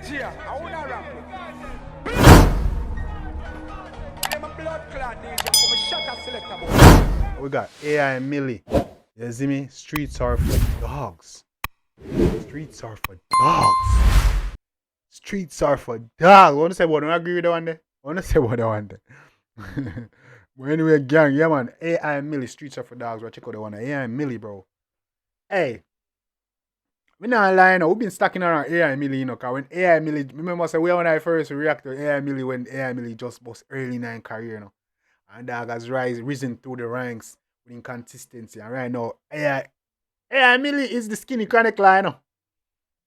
DJ, I wanna rap. I'm a blood clot DJ, I'm a shut up selector boy. We got AI Millie. You see me? Streets are for dogs. Streets are for dogs. Streets are for dogs. I want to say what? I agree with that one there. I want to say what I want there. But anyway, gang, yeah man. AI Millie, Streets are for dogs. We'll check out the one. AI Millie, bro. Hey. We not lying now. We've been stacking around AI Millie, you know, because when AI Millie, remember say when I first reacted to AI Millie when AI Millie just was early in her career, you know. And dog has risen through the ranks with inconsistency. And right now, AI Millie is the skinny chronic line. You know.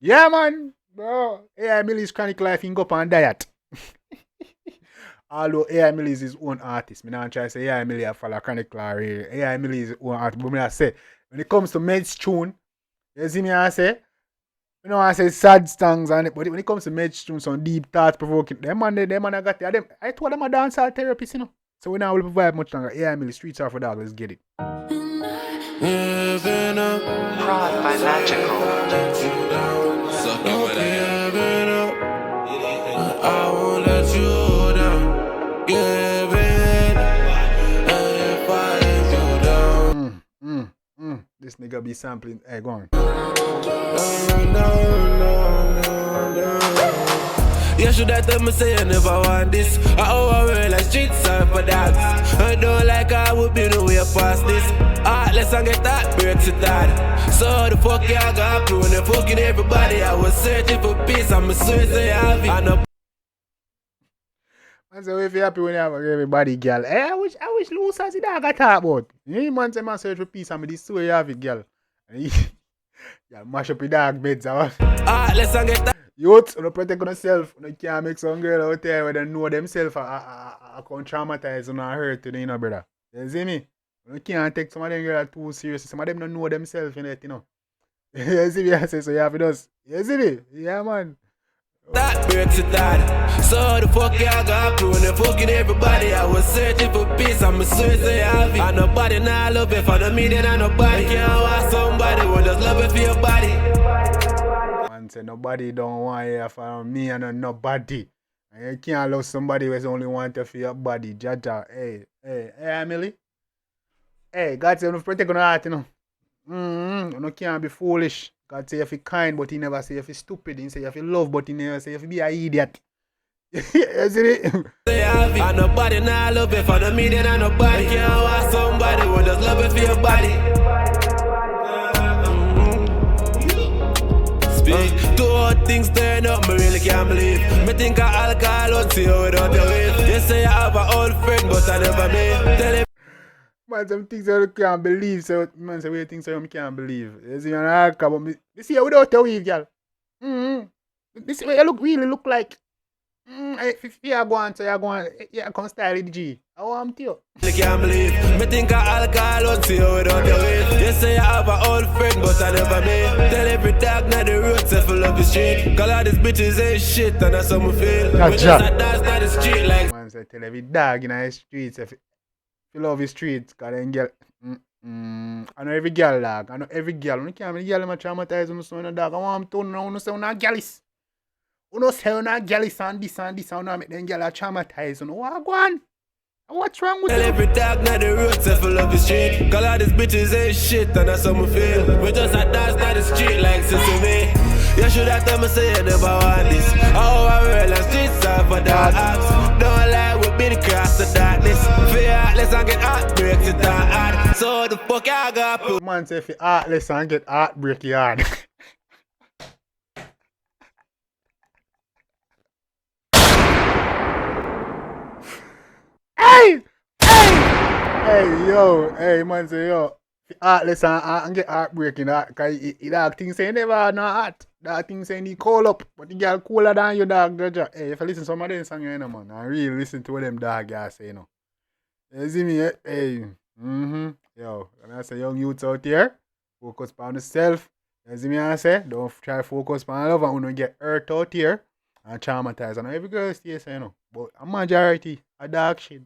Yeah, man. Bro, AI Millie is chronic life, he can go up on diet. Although AI Millie is his own artist. Me not try to say AI Millie I follow chronic line. AI Millie is his own artist. But me I say, when it comes to Med's tune, you see me I say, you know I say sad songs and it, but when it comes to Med's tune, some deep thoughts provoking, them man I got them. I told them a dancehall therapist, you know. So we now will provide much longer. AI Millie, Streets are for dogs, let's get it. Prod by Magical. I won't let you down. Give it. And if I let you down. This nigga be sampling. Hey, go on. You should have told me say you never want this. I overwear like streets are for dogs. I don't like I would be no way past this. Let's get that breaks it hard. So the fuck you got through and fucking everybody. I was searching for peace. I'm a suicide have it. Man say if you happy when you have everybody, girl. Hey, I wish loose as it dog I talk about. You man say man search for peace and me this story you have it, girl. And yeah, mash up your dog beds. Let's get that. Youth, you don't protect yourself. You can't make some girl out there where they know themselves I can't traumatize and hurt you know, brother. You see me? You can't take some of them girls too seriously. Some of them don't know themselves in it, you know. You see me? I say so you have it us. You see me? Yeah, man. That breaks it hard. So the fuck you got through and fucking everybody. I was searching for peace. I'm a suicide have it. And nobody now love it for the me then nobody can't want somebody who just love it for your body. Man say nobody don't want you for me and nobody. And you can't love somebody who's only want you for your body. Jaja. Hey, Emily. Hey, God say you protect your heart, you know. You can't be foolish. God say you feel kind, but he never say you feel stupid. He say you feel love, but he never say you feel be an idiot. You see it? And nobody now love it for the me then nobody can't want somebody who just love it for your body. Speak. Two hot things turn up, me really can't believe. Me think of alcohol out to you without the wave. You say you have an old friend, but I never met. Tell him. Man, some things I can't believe. So, man, say we things I can't believe. You see, man, I come up. This here without the weave, girl. This way you really look like. If you are going, so you're going, you can style it, G. I want you. I can't believe. Me think of alcohol out to you without the wave. You say you have an old friend, but I never met. Tell every dog now the road to full of the street. Call all these bitches ain't shit, and that's how me feel. We just a dance down the street like. Man, say tell every dog in the streets if you love the streets, cause then girl. I know every girl, dog. I know every girl. You can't be girl I'm traumatized on the son of dog. I want to know, say you're not jealous. You know, say you're not jealous and this and this. I want to make them girl traumatized. You know what, go on? What's wrong with you? Tell every dog now the road to full of the street. Call all these bitches ain't shit, and that's how me feel. We just a dance down the street like Sesame. You should have told me say you never want this. Oh, I real and streets are for dogs. Don't lie, we've been across the darkness. Fear heartless and get heartbreaks it hard. So the fuck I got put. Man say if you heartless and get heartbreak hard. Hey, man say yo. If you heartless and get heartbreaking, cause that thing say never had no heart. That thing say need cool up, but the girl cooler than you, dog. Hey, if you listen to some of them songs, you know, man, I really listen to what them dog guys say, you know. You see me? Hey, yo, and I say young youths out here, focus on yourself. You see me? I say, don't try to focus on love and when you get hurt out here and traumatized. And every girl stays, you know, but a majority a dark shit.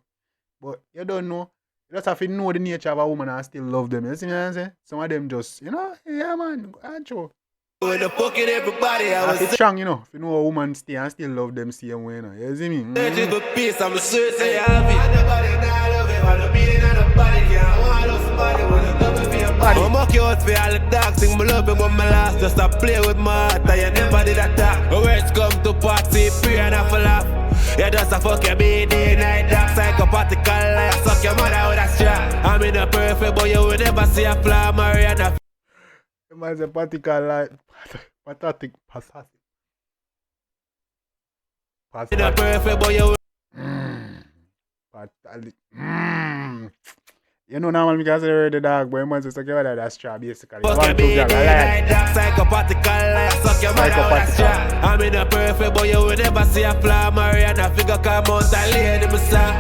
But you don't know. You just have to know the nature of a woman and still love them. You see me? I say, some of them just, you know, yeah, man, go on, show. When the fucking everybody, I was It's strong, you know. If you know a woman stay and still love them same way, you know. You see me? searching for peace, I'm a search say I have it. Nobody not love it, want to beat it, and nobody can't want love somebody, want to love it for your body. I'm a cute for all the dogs, sing my love it when my last, just a play with my heart, and you never did attack. But words come to party, pray and I fall off. You just a fuck your BD night, dark psychopathical life, suck your mother with a strap. I'm in a perfect, but you will never see a flaw, Mariana. It was a particular pathetic. In a perfect, but you Pathetic. You know, normally because I heard the dog, but you must say that's true, basically. fuck your One, two, BD girl, I night, like. dark psychopathical life, suck your mother with a strap. I'm in a perfect, but you will never see a flaw, Mariana. Figure come Mount Lady, my son.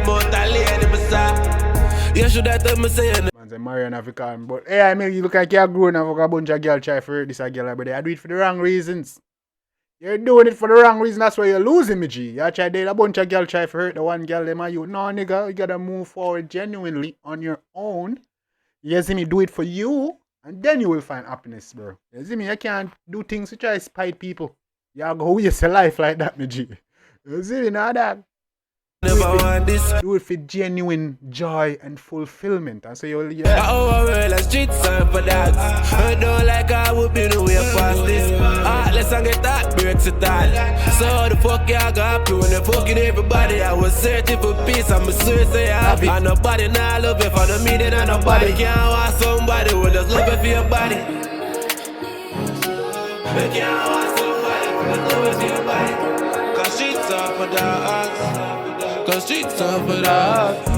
Mount Lady, my son. You should have told me saying. Man say Marian African, but hey, I mean, you look like you're grown and fuck a bunch of girls try to hurt this girl, but they do it for the wrong reasons. You're doing it for the wrong reason, that's why you're losing me, G. You try to date a bunch of girls try to hurt the one girl, them are you. No, nigga, you gotta move forward genuinely on your own. You see me, do it for you, and then you will find happiness, bro. You see me, you can't do things to try to spite people. You go waste your life like that, me G. You see me, now that. Never want this. Do it for genuine joy and fulfillment. And so you'll, Our world and streets are for dogs. I don't like I would be the way past this. Let's get that breaks it all. So the fuck y'all got happy when they fucking everybody. I was searching for peace, I'm a search say happy. And nobody not love it for the meeting, and nobody can't want somebody who just love it for your body. They can't want somebody who just love it for your body. Cause streets are for dogs. Cause streets are for dogs.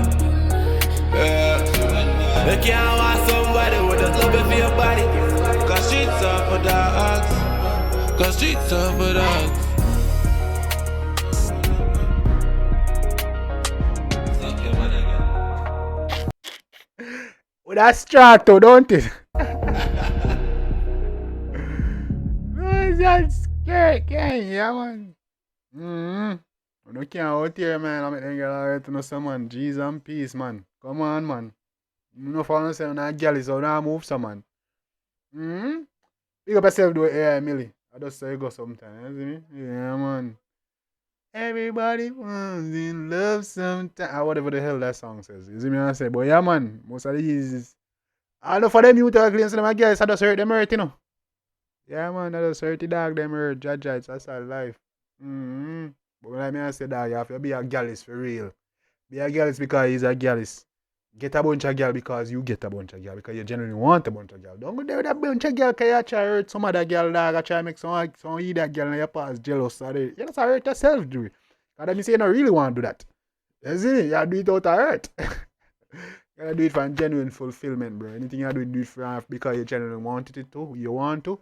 Yeah. They can't want somebody who just love it for your body. Cause streets are for dogs. Cause streets are for dogs. well, that's strato, don't it? No, that's scary, yeah, man. I don't care out here, man. I'm going to get alright to know some man. G's and peace, man. Come on, man. You know, for say, I'm not galley, so now move some, man. Pick up yourself, do it, yeah, Millie. I just say go sometime, you see me? Yeah, man. Everybody wants in love sometime. Whatever the hell that song says. You see me? I say, but yeah, man. Most of these is. I know for them, you tell claims to them, I guess. I just hurt them hurt, you know. Yeah, man. I just hurt the dog, them hurt. Judge, that's our life. But when I say that, you have to be a gallus for real. Be a gallus because he's a gallus. Get a bunch of girl because you get a bunch of girl. Because you genuinely want a bunch of girl. Don't go there with a bunch of girl because you try to hurt some other girl, dog. You try to make some eat that girl and you pass jealous. You just hurt yourself, do it. Because that say you don't really want to do that. You see? You do it out of hurt. You do it for genuine fulfillment, bro. Anything you do it for because you genuinely wanted it to. You want to.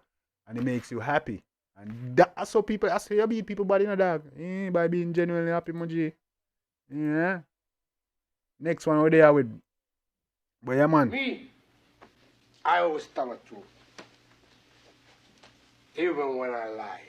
And it makes you happy. And that's how people, that's how you beat people body in a dog. By being genuinely happy, Moji. Yeah. Next one over there with. But yeah, man. Me, I always tell the truth. Even when I lie.